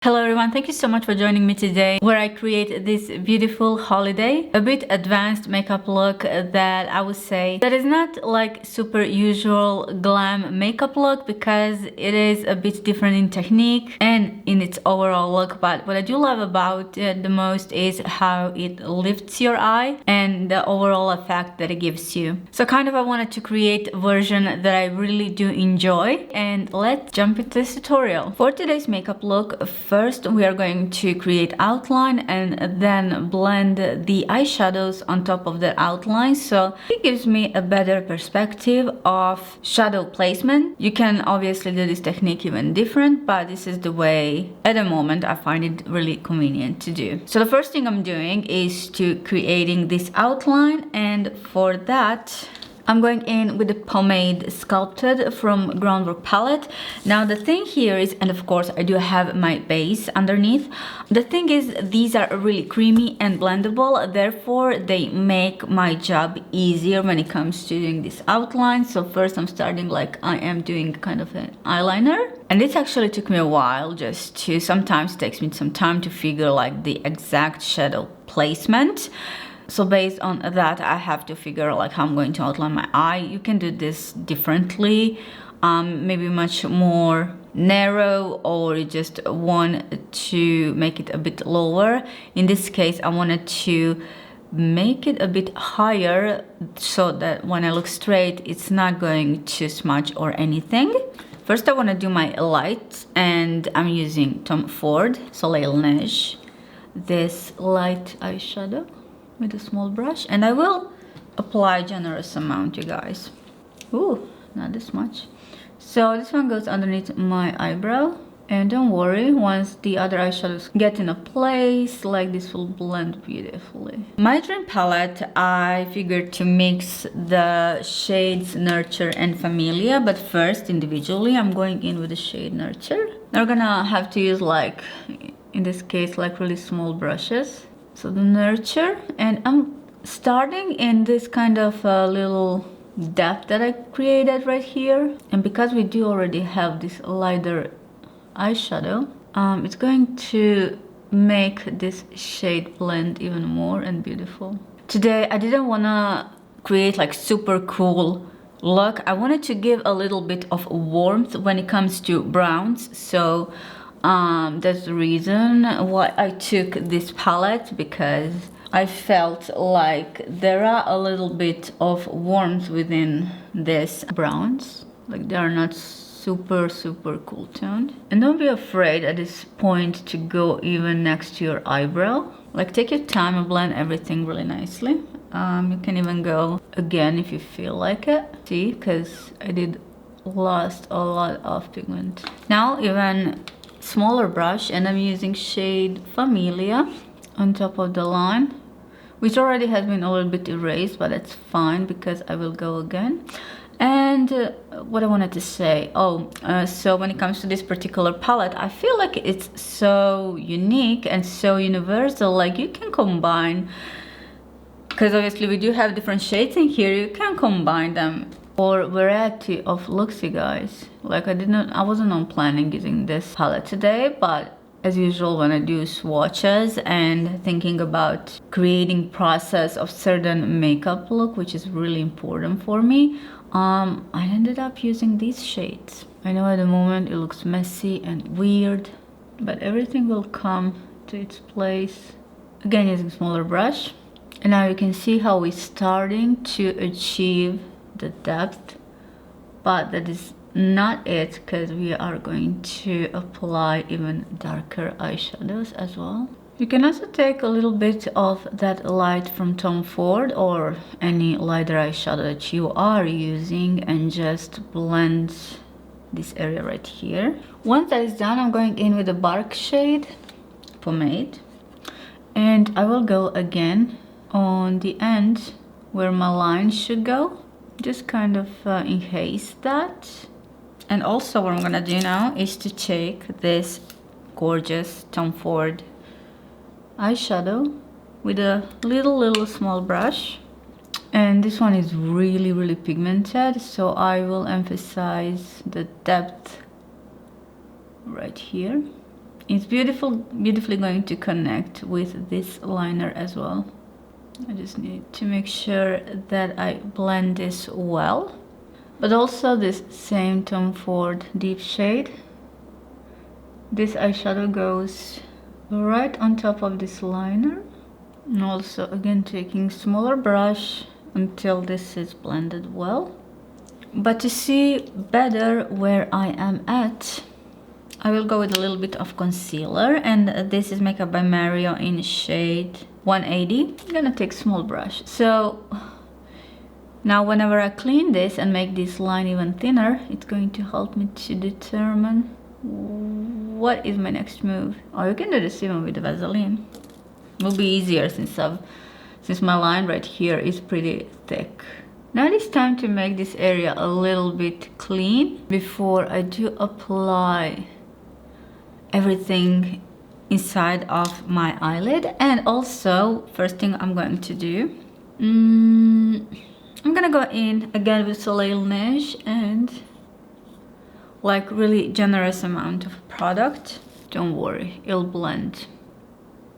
Hello everyone, thank you so much for joining me today where I create this beautiful holiday, a bit advanced makeup look that I would say that is not like super usual glam makeup look because it is a bit different in technique and in its overall look. But what I do love about it the most is how it lifts your eye and the overall effect that it gives you. So kind of I wanted to create a version that I really do enjoy, and let's jump into this tutorial. For today's makeup look, first, we are going to create outline and then blend the eyeshadows on top of the outline, so it gives me a better perspective of shadow placement. You can obviously do this technique even different, but this is the way at the moment I find it really convenient to do. So the first thing I'm doing is to creating this outline, and for that I'm going in with the pomade Sculpted from Groundwork palette. Now the thing here is, and of course I do have my base underneath, the thing is these are really creamy and blendable, therefore they make my job easier when it comes to doing this outline. So first I'm starting like I am doing kind of an eyeliner, and it actually took me a while just to, sometimes it takes me some time to figure like the exact shadow placement. So based on that, I have to figure like how I'm going to outline my eye. You can do this differently, maybe much more narrow, or you just want to make it a bit lower. In this case, I wanted to make it a bit higher so that when I look straight, it's not going to smudge or anything. First, I want to do my light, and I'm using Tom Ford Soleil Neige, this light eyeshadow with a small brush, and I will apply generous amount, you guys. Ooh, not this much. So this one goes underneath my eyebrow, and don't worry, once the other eyeshadows get in a place, like this will blend beautifully. My dream palette, I figured to mix the shades Nurture and Familia, but first individually I'm going in with the shade Nurture. Now we're gonna have to use, like in this case, like really small brushes. So the Nurture, and I'm starting in this kind of little depth that I created right here. And because we do already have this lighter eyeshadow, it's going to make this shade blend even more and beautiful. Today I didn't want to create like super cool look. I wanted to give a little bit of warmth when it comes to browns. So that's the reason why I took this palette, because I felt like there are a little bit of warmth within this browns, like they are not super cool toned. And don't be afraid at this point to go even next to your eyebrow. Like take your time and blend everything really nicely. You can even go again if you feel like it. See, because I did lost a lot of pigment. Now even smaller brush, and I'm using shade Familia on top of the line, which already has been a little bit erased, but that's fine because I will go again. And what I wanted to say, so when it comes to this particular palette, I feel like it's so unique and so universal. Like you can combine, because obviously we do have different shades in here, you can combine them for variety of looks, you guys. Like I wasn't on planning using this palette today, but as usual when I do swatches and thinking about creating process of certain makeup look, which is really important for me, I ended up using these shades. I know at the moment it looks messy and weird, but everything will come to its place. Again, using smaller brush, and now you can see how we're starting to achieve the depth, but that is not it, because we are going to apply even darker eyeshadows as well. You can also take a little bit of that light from Tom Ford or any lighter eyeshadow that you are using and just blend this area right here. Once that is done, I'm going in with the Bark shade pomade, and I will go again on the end where my line should go. Just kind of enhance that. And also what I'm gonna do now is to take this gorgeous Tom Ford eyeshadow with a little small brush, and this one is really pigmented, so I will emphasize the depth right here It's beautifully going to connect with this liner as well. I just need to make sure that I blend this well. But also this same Tom Ford deep shade. This eyeshadow goes right on top of this liner. And also again taking smaller brush until this is blended well. But to see better where I am at, I will go with a little bit of concealer, and this is Makeup by Mario in shade 180. I'm gonna take small brush. So now whenever I clean this and make this line even thinner, it's going to help me to determine what is my next move. Or you can do this even with the Vaseline. It will be easier since my line right here is pretty thick. Now it's time to make this area a little bit clean before I do apply everything inside of my eyelid. And also, first thing I'm going to do, I'm gonna go in again with Soleil Neige and like really generous amount of product. Don't worry, it'll blend.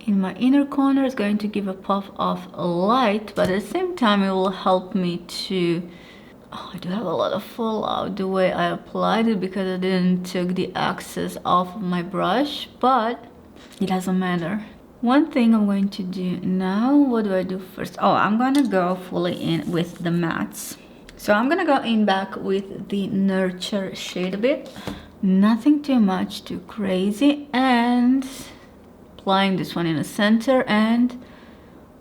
In my inner corner is going to give a puff of light, but at the same time it will help me to... Oh, I do have a lot of fallout the way I applied it because I didn't take the excess off of my brush, but it doesn't matter. One thing I'm going to do now, what do I do first? Oh, I'm gonna go fully in with the mattes. So I'm gonna go in back with the Nurture shade a bit. Nothing too much, too crazy, and applying this one in the center. And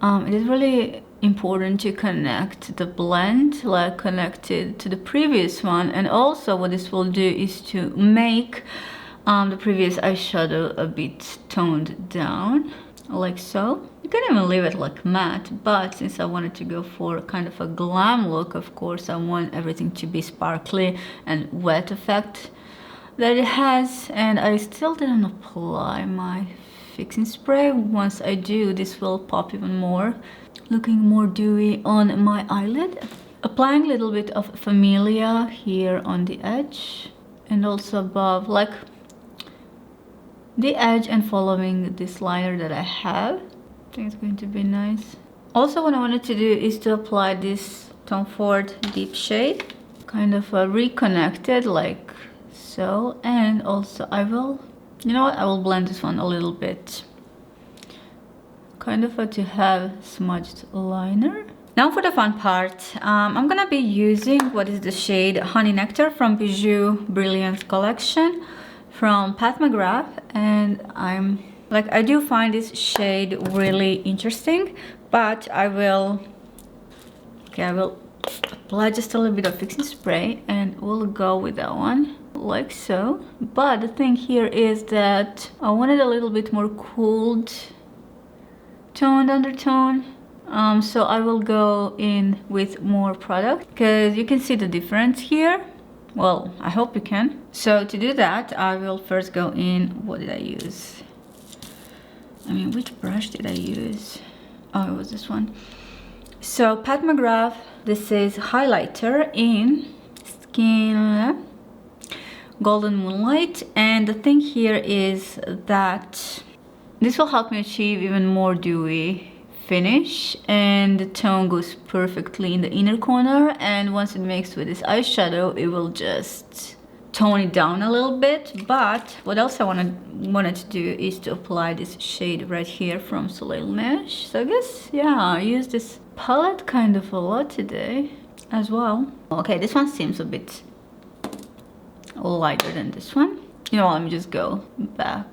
it is really important to connect the blend, like connected to the previous one. And also what this will do is to make the previous eyeshadow a bit toned down, like so. You can even leave it like matte, but since I wanted to go for kind of a glam look, of course I want everything to be sparkly and wet effect that it has. And I still didn't apply my fixing spray. Once I do, this will pop even more, looking more dewy on my eyelid. Applying a little bit of Familia here on the edge and also above, like the edge, and following this liner that I have. I think it's going to be nice. Also what I wanted to do is to apply this Tom Ford deep shade, kind of reconnected like so. And also I will, you know what, I will blend this one a little bit, kind of to have smudged liner. Now for the fun part, I'm gonna be using what is the shade Honey Nectar from Bijou Brilliance collection from Pat McGrath. And I do find this shade really interesting, but I will apply just a little bit of fixing spray and we'll go with that one like so. But the thing here is that I wanted a little bit more cooled toned undertone, so I will go in with more product because you can see the difference here. Well, I hope you can. So to do that, I will first go in. What did I use? I mean, which brush did I use? Oh, it was this one. So Pat McGrath, this is highlighter in Skin Golden Moonlight. And the thing here is that this will help me achieve even more dewy finish, and the tone goes perfectly in the inner corner. And once it mixed with this eyeshadow, it will just tone it down a little bit. But what else I wanted to do is to apply this shade right here from Soleil Neige. So I guess, yeah, I use this palette kind of a lot today as well. Okay, this one seems a bit lighter than this one. You know what, let me just go back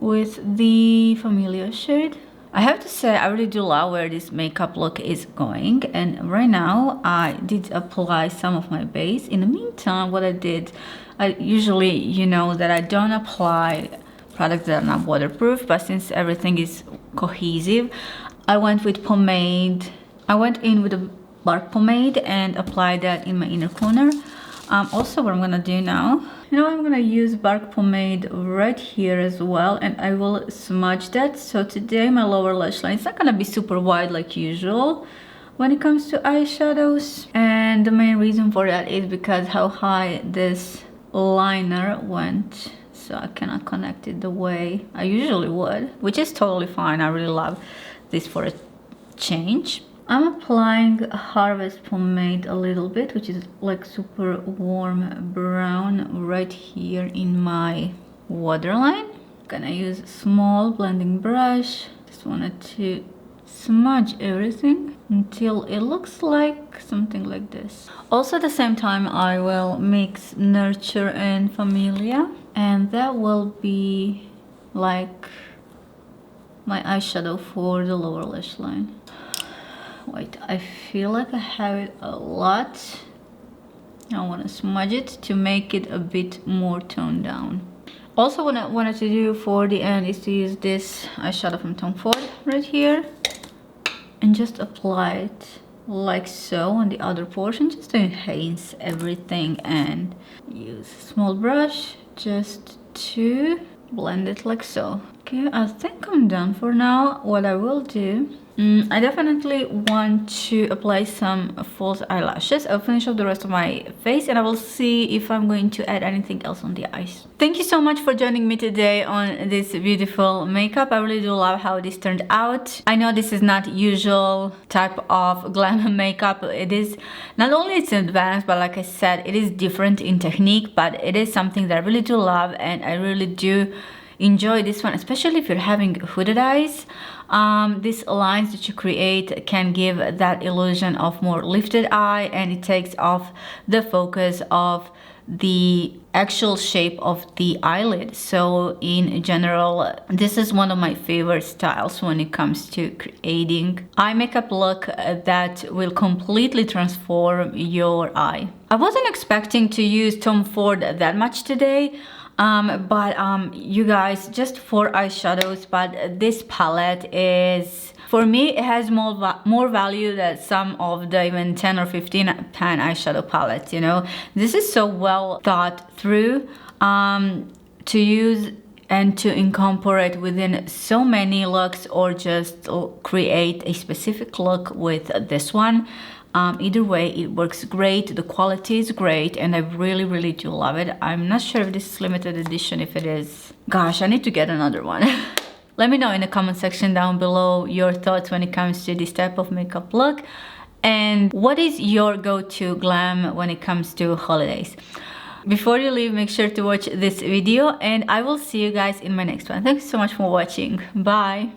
with the Familia shade. I have to say, I really do love where this makeup look is going. And right now, I did apply some of my base. In the meantime, what I did, I usually, you know, that I don't apply products that are not waterproof, but since everything is cohesive, I went with pomade. I went in with a dark pomade and applied that in my inner corner. Also, what I'm gonna do now, you know, I'm gonna use dark pomade right here as well, and I will smudge that. So today my lower lash line is not gonna be super wide like usual when it comes to eyeshadows, and the main reason for that is because how high this liner went. so I cannot connect it the way I usually would, which is totally fine. I really love this for a change. I'm applying Harvest pomade a little bit, which is like super warm brown right here in my waterline. Gonna use a small blending brush. Just wanted to smudge everything until it looks like something like this. Also at the same time I will mix Nurture and Familia, and that will be like my eyeshadow for the lower lash line. Wait, I feel like I have it a lot. I want to smudge it to make it a bit more toned down. Also, what I wanted to do for the end is to use this eyeshadow from Tom Ford right here and just apply it like so on the outer portion, just to enhance everything, and use a small brush just to blend it like so. Okay, I think I'm done for now. What I will do, I definitely want to apply some false eyelashes. I'll finish off the rest of my face and I will see if I'm going to add anything else on the eyes. Thank you so much for joining me today on this beautiful makeup. I really do love how this turned out. I know this is not usual type of glam makeup. It is not only it's advanced, but like I said, it is different in technique, but it is something that I really do love, and I really do enjoy this one, especially if you're having hooded eyes. These lines that you create can give that illusion of more lifted eye, and it takes off the focus of the actual shape of the eyelid. So in general, this is one of my favorite styles when it comes to creating eye makeup look that will completely transform your eye. I wasn't expecting to use Tom Ford that much today, but you guys, just 4 eyeshadows, but this palette is, for me, it has more value than some of the even 10 or 15 pan eyeshadow palettes, you know. This is so well thought through to use and to incorporate within so many looks, or just create a specific look with this one. Either way, it works great, the quality is great, and I really do love it. I'm not sure if this is limited edition. If it is, gosh, I need to get another one. Let me know in the comment section down below your thoughts when it comes to this type of makeup look, and what is your go-to glam when it comes to holidays. Before you leave, make sure to watch this video, and I will see you guys in my next one. Thanks so much for watching. Bye.